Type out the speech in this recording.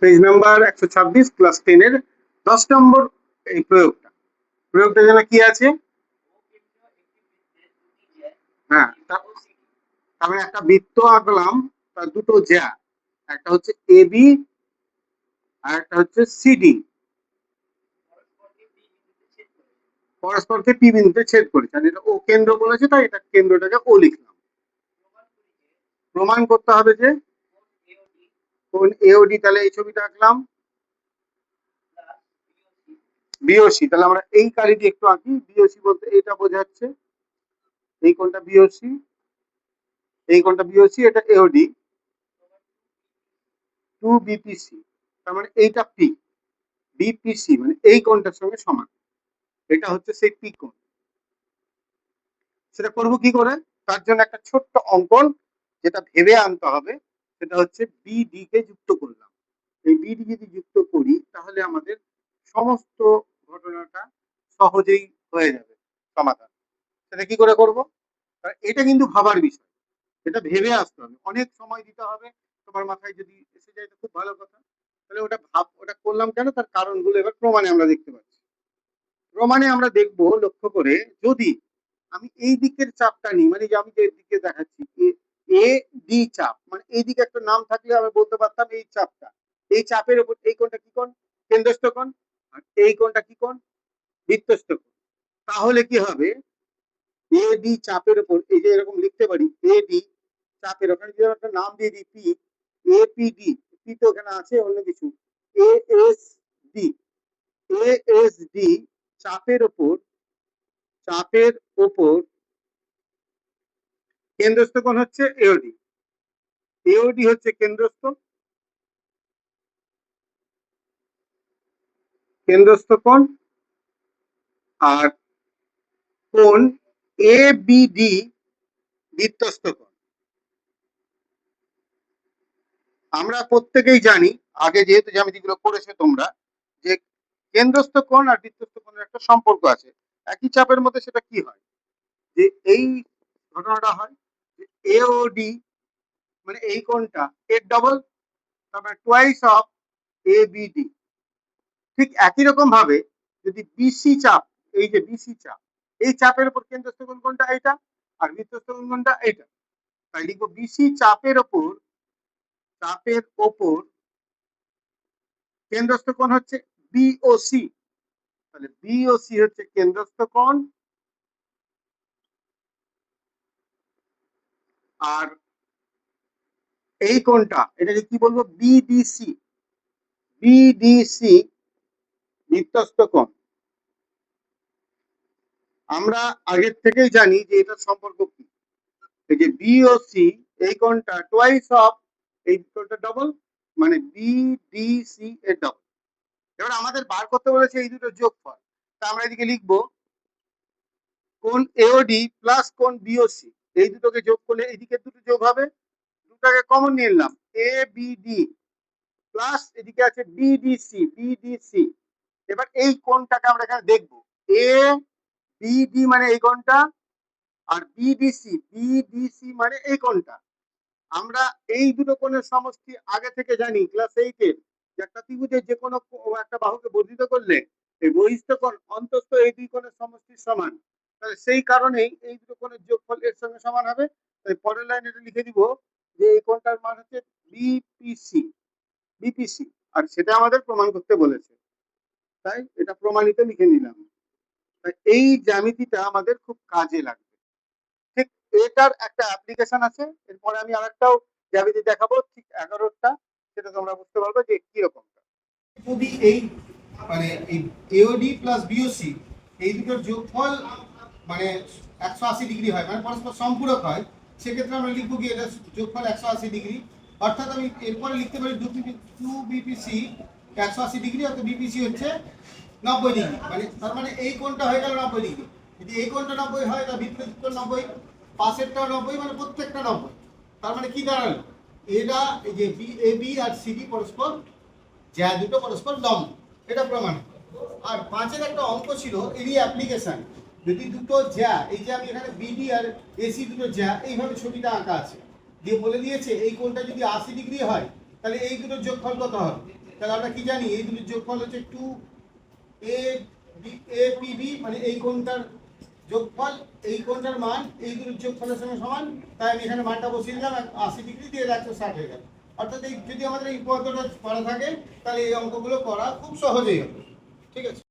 Page number 126 class 10 এর 10 নম্বর এই প্রয়োগটা যেন কি আছে? হ্যাঁ, তারপরে একটা বৃত্ত আঁকলাম, তার দুটো জ্যা, একটা হচ্ছে এবি আর একটা হচ্ছে সিডি, পরস্পরকে পি বিন্দুতে ছেদ করেছে, আর এটা ও কেন্দ্র বলেছে, তাই এটা কেন্দ্রটাকে ও লিখলাম। প্রমাণ করতে হবে যে কোন এওডি, তাহলে এই ছবিটা আঁকলাম, বিওসি, তাহলে আমরা এই কালি দিয়ে একটু আঁকি। বিওসি বলতে এইটা বোঝাচ্ছে, এই কোণটা বিওসি, এই কোণটা বিওসি, এটা এওডি, 2 বিপিসি, তার মানে এইটা পি, বিপিসি মানে এই কোণটার সঙ্গে সমান, এটা হচ্ছে সেই পি কোণ। সেটা করব কি করে? তার জন্য একটা ছোট্ট অঙ্কন যেটা ভেবে আনতে হবে, সেটা হচ্ছে বিডি কে যুক্ত করলাম। এই বিডি যদি যুক্ত করি তাহলে আমাদের সমস্ত ঘটনাটা সহজেই হয়ে যাবে সমাধান। সেটা কি করে করব? এটা কিন্তু ভাবার বিষয়, এটা ভেবে আসতে হবে, অনেক সময় দিতে হবে। তোমার মাথায় যদি এসে যায় তো খুব ভালো কথা, তাহলে ওটা করলাম কেন, তার কারণগুলো এবার প্রমাণে আমরা দেখতে পাচ্ছি। প্রমাণে আমরা দেখব লক্ষ্য করে, যদি আমি এই দিকের চাপটা নিই, মানে যে আমি যে দিকে দেখাচ্ছি এ ডি চাপ, মানে এই দিকে একটা নাম থাকলে আমি বলতে পারতাম এই চাপটা, এই চাপের উপর এই কোণটা কি কোণ? কেন্দ্রস্থ কোণ। আর এই কোণটা কি কোণ? বৃত্তস্থ কোণ। তাহলে কি হবে? এ ডি চাপের উপর, এই যে এরকম লিখতে পারি, এ ডি চাপের, ওখানে যদি একটা নাম দিয়ে দিই পি, এপিডি, পি তো ওখানে আছে অন্য কিছু, A S D, A S D চাপের উপর কেন্দ্রস্থ কোণ হচ্ছে এওডি। এওডি হচ্ছে কেন্দ্রস্থ কোণ, আর কোণ এবিডি বৃত্তস্থ কোণ। আমরা প্রত্যেকেই জানি, আগে যেহেতু জ্যামিতিগুলো করেছো তোমরা, যে কেন্দ্রস্থ কোণ আর বৃত্তস্থ কোণের একটা সম্পর্ক আছে একই চাপের মধ্যে। সেটা কি হয়? যে এই ঘটনাটা হয় যে এওডি মানে এই কোণটা এর ডবল, তারপরে টোয়াইস অফ এবিডি। ঠিক একই রকম ভাবে যদি বিসি চাপ, এই যে বিসি চাপ, এই চাপের উপর কেন্দ্রস্থ কোণ কোনটা? এইটা। আর বৃত্তস্থ কোণ কোনটা? এইটা। তাই লিখবো বিসি চাপের ওপর কেন্দ্রস্থ কোণ হচ্ছে বিওসি। তাহলে বিওসি হচ্ছে কেন্দ্রস্থ কোণ, আর এই কোণটা এটাকে কি বলবো? বিডিসি বৃত্তস্থ কোণ। আমরা আগের থেকেই জানি যে এটার সম্পর্ক কি, এই যে বিওসি এই কোণটা টোয়াইস অফ এই কোণটা ডবল, মানে বিডিসি এর ডবল। এবার আমাদের বার করতে বলেছে এই দুটো যোগফল, তা আমরা এদিকে লিখবো কোণ এওডি প্লাস কোণ বিওসি, এই দুটোকে যোগ করলে এদিকে দুটো যোগ হবে, দুটাকে কমন নিয়ে নিলাম, এ বিডি প্লাস এদিকে আছে বিডিসি। এবার এই কোণটাকে আমরা এখানে দেখবো, এ বিডি মানে এই কোণটা, আর বিডিসি মানে এই কোণটা। আমরা এই দুটো কোণের সমষ্টি আগে থেকে জানি ক্লাস 8 এর, যে একটা ত্রিভুজের যে কোনো একটা বাহুকে বর্ধিত করলে এই বহিস্থ কোণ অন্তস্থ এই দুই কোণের সমষ্টির সমান। তাহলে সেই কারণেই এই দুটো কোণের যোগফল এর সঙ্গে সমান হবে। তাই পরের লাইনে এটা লিখে দিব যে এই কোণটার মান হচ্ছে বিপিসি, আর সেটা আমাদের প্রমাণ করতে বলেছে, তাই এটা প্রমাণিত লিখে নিলাম। তাই এই জ্যামিতিটা আমাদের খুব কাজে লাগবে। ঠিক এটার একটা অ্যাপ্লিকেশন আছে, এরপরে আমি আরেকটাও জ্যামিতি দেখাবো ঠিক 11টা, সেটা তোমরা বুঝতে পারবে যে কি রকম। যদি এই মানে এই এওডি প্লাস বিওসি এই দুটোর যোগফল মানে 180 ডিগ্রি হয়, মানে পরস্পর সম্পূরক হয়, সেক্ষেত্রে আমরা লিখবো কি এটা যোগফল 180 ডিগ্রি। অর্থাৎ আমি এরপরে লিখতে পারি 2 বিপিসি 180 ডিগ্রি, অর্থাৎ বিপিসি হচ্ছে 90 ডিগ্রি, মানে তার মানে এই কোণটা হয়ে গেল 90 ডিগ্রি। যদি এই কোণটা 90 হয় তাহলে বিপরীত কোণ 90, পাশেরটাও 90, মানে প্রত্যেকটা 90। তার মানে কি দাঁড়ালো? এটা এই যে এবি আর সিডি পরস্পর জ্যা দুটো পরস্পর লম্ব, এটা প্রমাণ। আর 5-এর একটা অঙ্ক ছিল এরই অ্যাপ্লিকেশন, যদি দুটো জ্যা, এই যে আমি এখানে বিডি আর এসি দুটো জ্যা এইভাবে ছবিটা আঁকা আছে, দিয়ে বলে দিয়েছে এই কোণটা যদি 80 ডিগ্রি হয় তাহলে এই দুটোর যোগফল কত হবে। তাহলে আমরা কি জানি এই দুটোর যোগফল হচ্ছে 2APB, মানে এই কোণটার যোগফল, এই কোণটার মান এই দুটোর যোগফলের সঙ্গে সমান। তাই আমি এখানে মানটা বসিয়ে দিলাম, 80 ডিগ্রি দিয়ে 160 হয়ে গেল। অর্থাৎ এই যদি আমাদের এই পদ্ধতিটা করা থাকে তাহলে এই অঙ্কগুলো করা খুব সহজেই হবে। ঠিক আছে।